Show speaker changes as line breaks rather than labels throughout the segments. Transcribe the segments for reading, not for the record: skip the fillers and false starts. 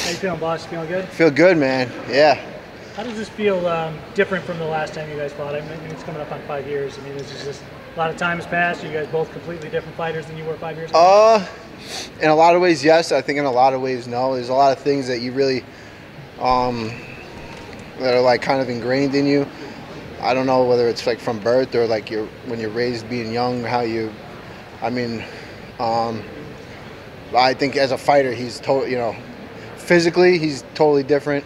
How you feeling, boss? Feeling good?
Feel good, man. Yeah.
How does this feel different from the last time you guys fought? I mean, it's coming up on 5 years. I mean, this is just a lot of time has passed. You guys both completely different fighters than you were 5 years ago?
In a lot of ways, yes. I think in a lot of ways, no. There's a lot of things that you really, that are like kind of ingrained in you. I don't know whether it's like from birth or like when you're raised being young, I think as a fighter, he's physically he's totally different.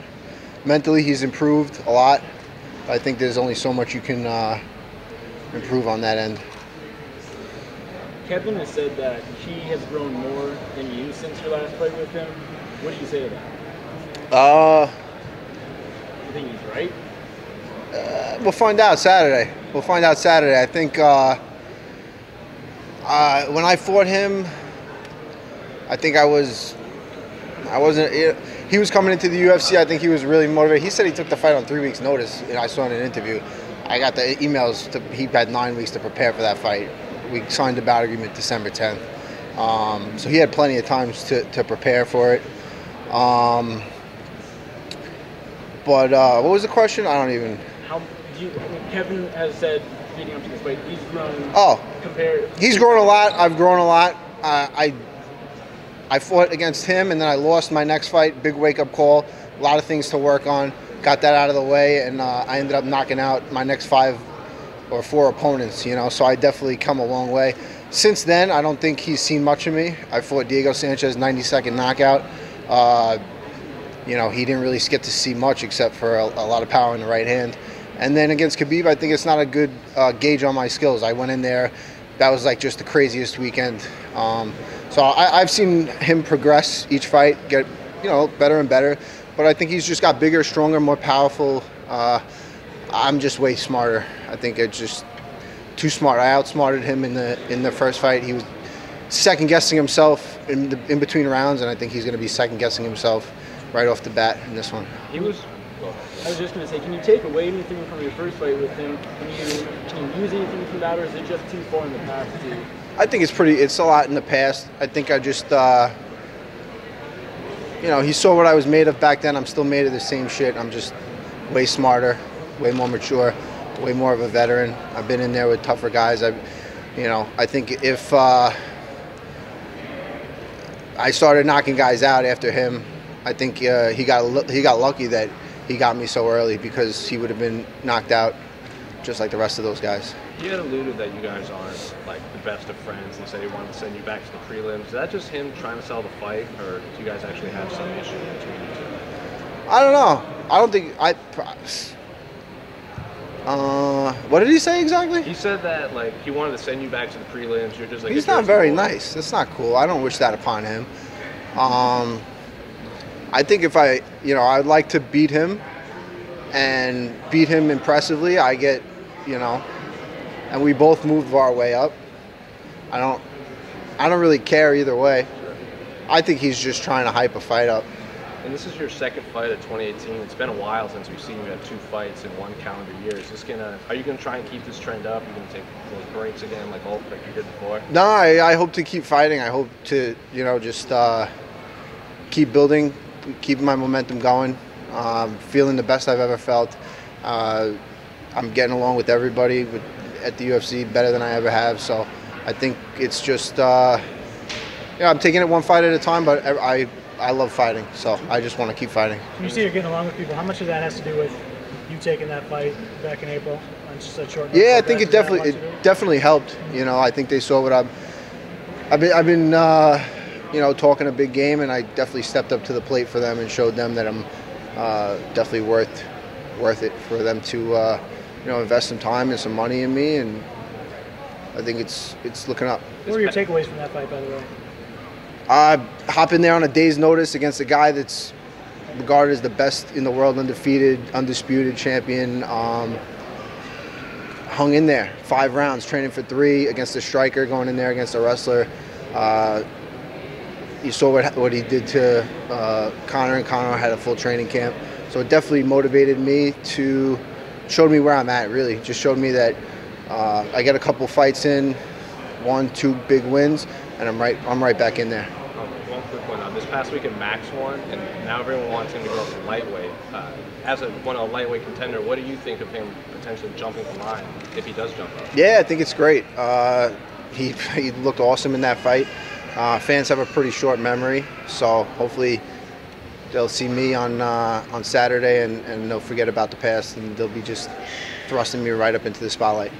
Mentally, he's improved a lot. I think there's only so much you can improve on that end.
Kevin has said that he has grown more than you since your last fight with him. What do you say to that? You think he's right?
We'll find out Saturday. I think when I fought him, I think he was coming into the UFC. I think he was really motivated. He said he took the fight on 3 weeks' notice, and I saw in an interview. I got the emails. He had 9 weeks to prepare for that fight. We signed the bout agreement December 10th. So he had plenty of time to prepare for it. But what was the question? I don't even...
Kevin has said, leading up to this fight, he's grown.
He's grown a lot. I've grown a lot. I fought against him, and then I lost my next fight. Big wake-up call. A lot of things to work on. Got that out of the way, and I ended up knocking out my next 5 or 4 opponents. So I definitely come a long way. Since then, I don't think he's seen much of me. I fought Diego Sanchez, 90-second knockout. He didn't really get to see much except for a lot of power in the right hand. And then against Khabib, I think it's not a good gauge on my skills. I went in there. That was like just the craziest weekend. So I've seen him progress each fight, get better and better. But I think he's just got bigger, stronger, more powerful. I'm just way smarter. I think it's just too smart. I outsmarted him in the first fight. He was second guessing himself in between rounds, and I think he's going to be second guessing himself right off the bat in this one.
I was just going to say, can you take away anything from your first fight with him? Can you use anything from that, or is it just too far in the past?
I think it's a lot in the past. I think I just, he saw what I was made of back then. I'm still made of the same shit. I'm just way smarter, way more mature, way more of a veteran. I've been in there with tougher guys. I think if I started knocking guys out after him, I think he got lucky that he got me so early, because he would have been knocked out just like the rest of those guys.
He had alluded that you guys aren't like the best of friends, and said he wanted to send you back to the prelims. Is that just him trying to sell the fight, or do you guys actually have some issue between you two?
I don't know. I don't think what did he say exactly?
He said that like he wanted to send you back to the prelims. You're just like,
he's not very nice. That's not cool. I don't wish that upon him. I think if I'd like to beat him and beat him impressively. And we both moved our way up. I don't really care either way. I think he's just trying to hype a fight up.
And this is your second fight of 2018. It's been a while since we've seen you have 2 fights in 1 calendar year. Are you gonna try and keep this trend up? Are you gonna take those breaks again like you did before?
No, I hope to keep fighting. I hope to, just keep building, keep my momentum going. Feeling the best I've ever felt. I'm getting along with everybody at the UFC better than I ever have. So I think it's just, I'm taking it one fight at a time, but I love fighting, so I just want to keep fighting.
You see you're getting along with people. How much of that has to do with you taking that fight back in April on just a short notice?
Yeah, I think it definitely helped. I think they saw what I've been talking a big game, and I definitely stepped up to the plate for them and showed them that I'm definitely worth it for them to invest some time and some money in me, and I think it's looking up.
What were your takeaways from that fight, by the way?
Hop in there on a day's notice against a guy that's regarded as the best in the world, undefeated, undisputed champion. Hung in there 5 rounds, training for 3 against a striker, going in there against a wrestler. You saw what he did to Conor, and Conor had a full training camp. So it definitely motivated me showed me where I'm at, really. Just showed me that I got a couple fights in, 1, 2 big wins, and I'm right back in there.
One quick one on this past weekend Max won, and now everyone wants him to go up to lightweight. As a lightweight contender, what do you think of him potentially jumping the line if he does jump up?
Yeah, I think it's great. He looked awesome in that fight. Fans have a pretty short memory, so hopefully they'll see me on Saturday and they'll forget about the past and they'll be just thrusting me right up into the spotlight.